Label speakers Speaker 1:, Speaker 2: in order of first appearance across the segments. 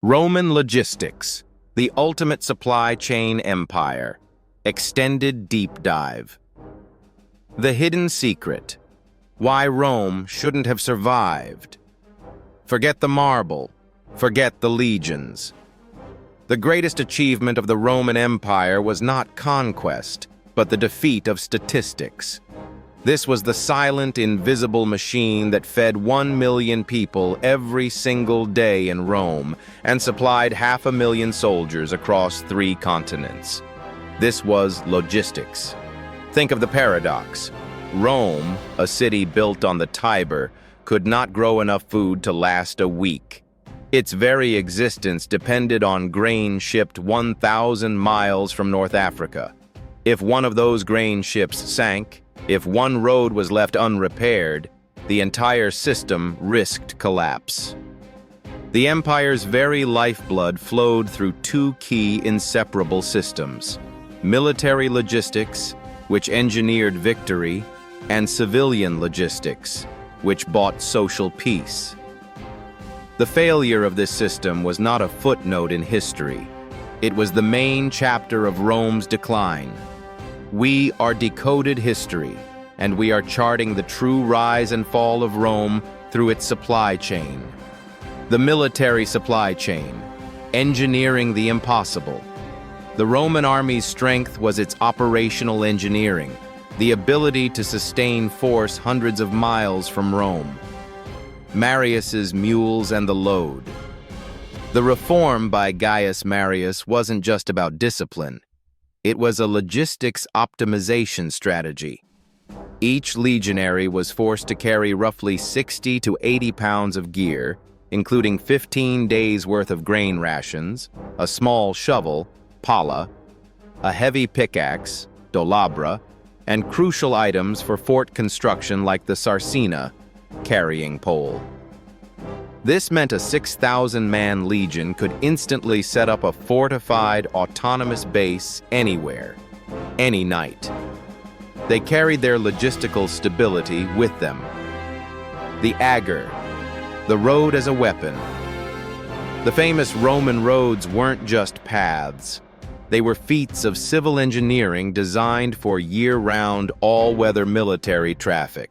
Speaker 1: Roman logistics, the ultimate supply chain empire. Extended deep dive. The hidden secret. Why Rome shouldn't have survived. Forget the marble. Forget the legions. The greatest achievement of the Roman Empire was not conquest, but the defeat of statistics. This was the silent, invisible machine that fed 1 million people every single day in Rome and supplied 500,000 soldiers across 3 continents. This was logistics. Think of the paradox. Rome, a city built on the Tiber, could not grow enough food to last a week. Its very existence depended on grain shipped 1,000 miles from North Africa. If one of those grain ships sank, if one road was left unrepaired, the entire system risked collapse. The empire's very lifeblood flowed through 2 key inseparable systems: military logistics, which engineered victory, and civilian logistics, which bought social peace. The failure of this system was not a footnote in history. It was the main chapter of Rome's decline. We are Decoded History, and we are charting the true rise and fall of Rome through its supply chain. The military supply chain, engineering the impossible. The Roman army's strength was its operational engineering, the ability to sustain force hundreds of miles from Rome. Marius's mules and the load. The reform by Gaius Marius wasn't just about discipline. It was a logistics optimization strategy. Each legionary was forced to carry roughly 60 to 80 pounds of gear, including 15 days' worth of grain rations, a small shovel, pala, a heavy pickaxe, dolabra, and crucial items for fort construction like the sarcina, carrying pole. This meant a 6,000-man legion could instantly set up a fortified, autonomous base anywhere, any night. They carried their logistical stability with them. The agger, the road as a weapon. The famous Roman roads weren't just paths. They were feats of civil engineering designed for year-round, all-weather military traffic.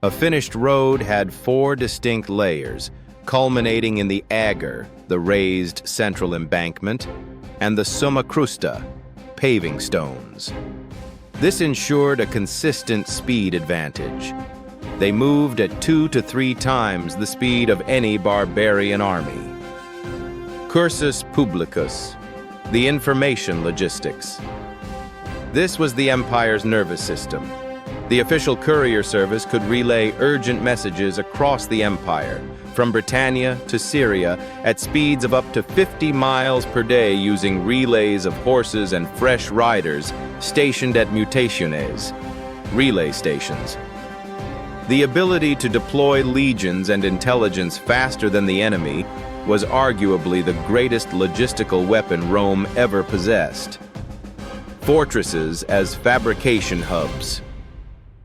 Speaker 1: A finished road had 4 distinct layers, culminating in the agger, the raised central embankment, and the summa crusta, paving stones. This ensured a consistent speed advantage. They moved at 2 to 3 times the speed of any barbarian army. Cursus publicus, the information logistics. This was the empire's nervous system. The official courier service could relay urgent messages across the empire, from Britannia to Syria, at speeds of up to 50 miles per day using relays of horses and fresh riders stationed at mutationes, relay stations. The ability to deploy legions and intelligence faster than the enemy was arguably the greatest logistical weapon Rome ever possessed. Fortresses as fabrication hubs.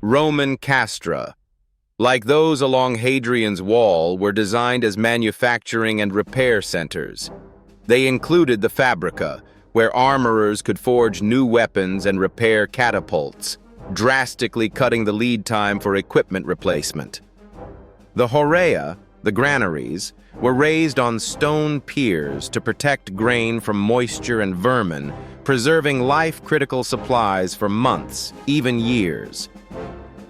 Speaker 1: Roman castra, like those along Hadrian's Wall, were designed as manufacturing and repair centers. They included the fabrica, where armorers could forge new weapons and repair catapults, drastically cutting the lead time for equipment replacement. The Horrea, the granaries, were raised on stone piers to protect grain from moisture and vermin, preserving life-critical supplies for months, even years.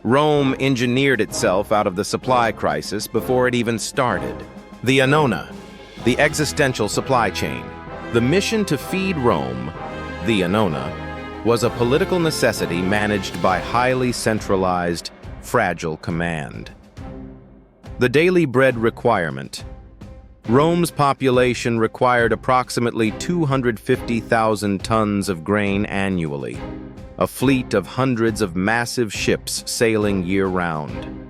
Speaker 1: Rome engineered itself out of the supply crisis before it even started. The Annona, the existential supply chain. The mission to feed Rome, the Annona, was a political necessity managed by highly centralized, fragile command. The daily bread requirement. Rome's population required approximately 250,000 tons of grain annually, a fleet of hundreds of massive ships sailing year-round.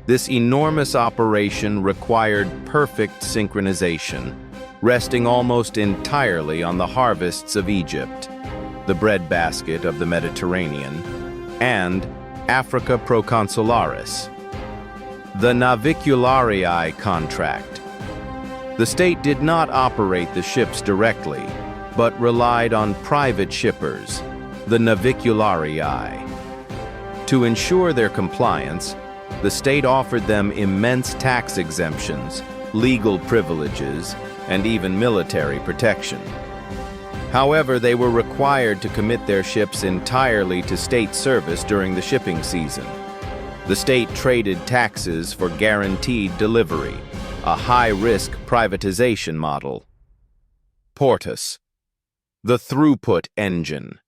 Speaker 1: This enormous operation required perfect synchronization, resting almost entirely on the harvests of Egypt, the breadbasket of the Mediterranean, and Africa Proconsularis, the Navicularii contract. The state did not operate the ships directly, but relied on private shippers, the navicularii. To ensure their compliance, the state offered them immense tax exemptions, legal privileges, and even military protection. However, they were required to commit their ships entirely to state service during the shipping season. The state traded taxes for guaranteed delivery, a high-risk privatization model. Portus, the throughput engine.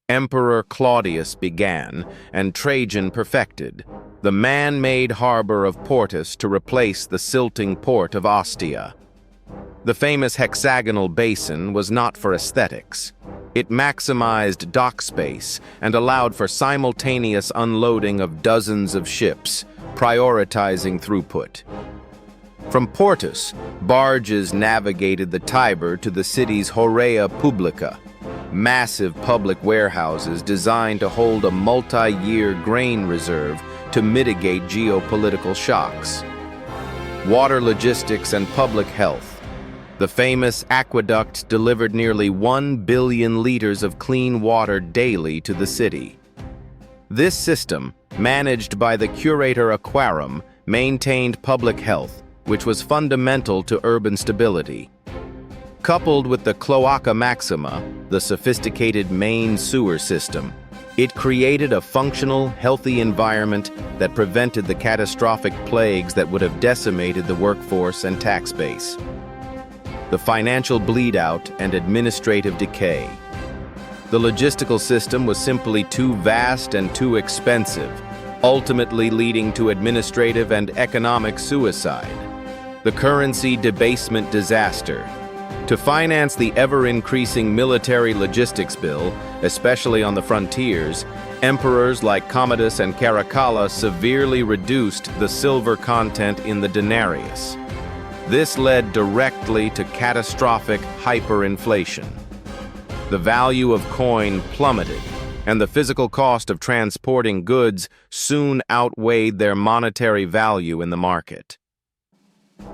Speaker 1: Emperor Claudius began, and Trajan perfected, the man-made harbor of Portus to replace the silting port of Ostia. The famous hexagonal basin was not for aesthetics. It maximized dock space and allowed for simultaneous unloading of dozens of ships, prioritizing throughput. From Portus, barges navigated the Tiber to the city's Horrea Publica, massive public warehouses designed to hold a multi-year grain reserve to mitigate geopolitical shocks. Water logistics and public health. The famous aqueduct delivered nearly 1 billion liters of clean water daily to the city. This system, managed by the Curator Aquarum, maintained public health, which was fundamental to urban stability. Coupled with the Cloaca Maxima, the sophisticated main sewer system, it created a functional, healthy environment that prevented the catastrophic plagues that would have decimated the workforce and tax base. The financial bleed-out and administrative decay. The logistical system was simply too vast and too expensive, ultimately leading to administrative and economic suicide. The currency debasement disaster. To finance the ever-increasing military logistics bill, especially on the frontiers, emperors like Commodus and Caracalla severely reduced the silver content in the denarius. This led directly to catastrophic hyperinflation. The value of coin plummeted, and the physical cost of transporting goods soon outweighed their monetary value in the market.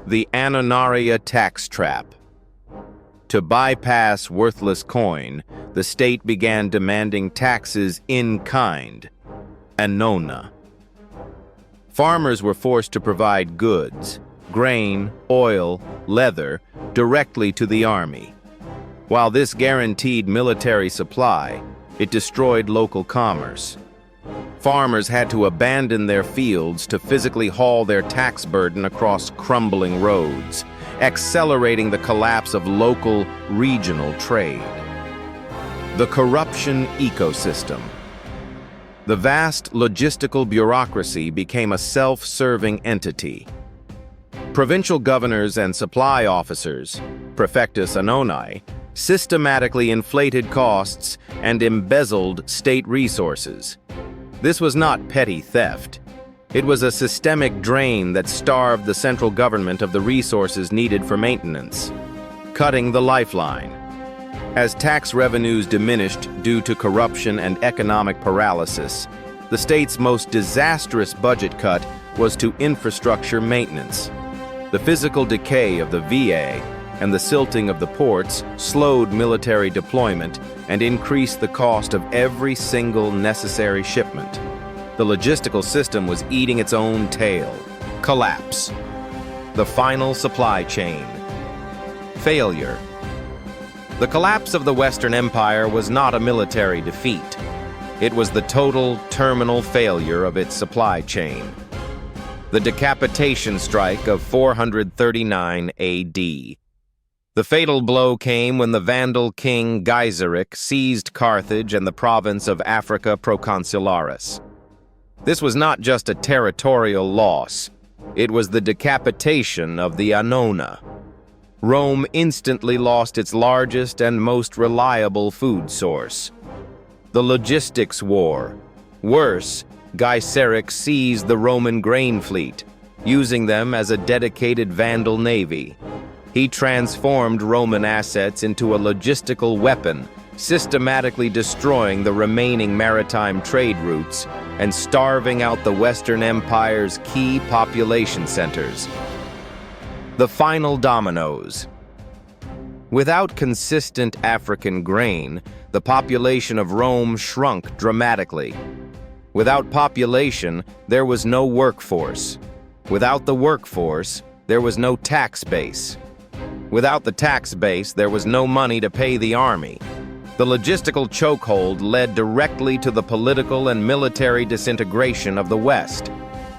Speaker 1: The Annona tax trap. To bypass worthless coin, the state began demanding taxes in kind, Annona. Farmers were forced to provide goods, grain, oil, leather, directly to the army. While this guaranteed military supply, it destroyed local commerce. Farmers had to abandon their fields to physically haul their tax burden across crumbling roads, accelerating the collapse of local, regional trade. The corruption ecosystem. The vast logistical bureaucracy became a self-serving entity. Provincial governors and supply officers, Praefectus Annonae, systematically inflated costs and embezzled state resources. This was not petty theft. It was a systemic drain that starved the central government of the resources needed for maintenance, cutting the lifeline. As tax revenues diminished due to corruption and economic paralysis, the state's most disastrous budget cut was to infrastructure maintenance. The physical decay of the VA and the silting of the ports slowed military deployment and increased the cost of every single necessary shipment. The logistical system was eating its own tail. Collapse. The final supply chain. Failure. The collapse of the Western Empire was not a military defeat. It was the total terminal failure of its supply chain. The decapitation strike of 439 AD. The fatal blow came when the Vandal king Gaiseric seized Carthage and the province of Africa Proconsularis. This was not just a territorial loss, it was the decapitation of the Annona. Rome instantly lost its largest and most reliable food source. The logistics war. Worse, Gaiseric seized the Roman grain fleet, using them as a dedicated Vandal navy. He transformed Roman assets into a logistical weapon, systematically destroying the remaining maritime trade routes and starving out the Western Empire's key population centers. The final dominoes. Without consistent African grain, the population of Rome shrunk dramatically. Without population, there was no workforce. Without the workforce, there was no tax base. Without the tax base, there was no money to pay the army. The logistical chokehold led directly to the political and military disintegration of the West.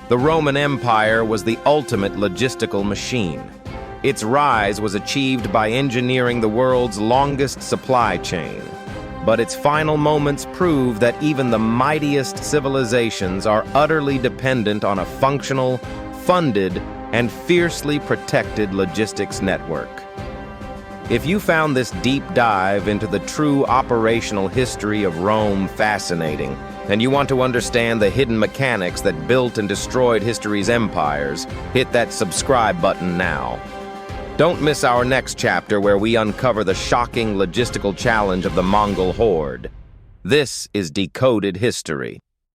Speaker 1: The Roman Empire was the ultimate logistical machine. Its rise was achieved by engineering the world's longest supply chain. But its final moments prove that even the mightiest civilizations are utterly dependent on a functional, funded, and fiercely protected logistics network. If you found this deep dive into the true operational history of Rome fascinating, and you want to understand the hidden mechanics that built and destroyed history's empires, hit that subscribe button now. Don't miss our next chapter where we uncover the shocking logistical challenge of the Mongol horde. This is Decoded History.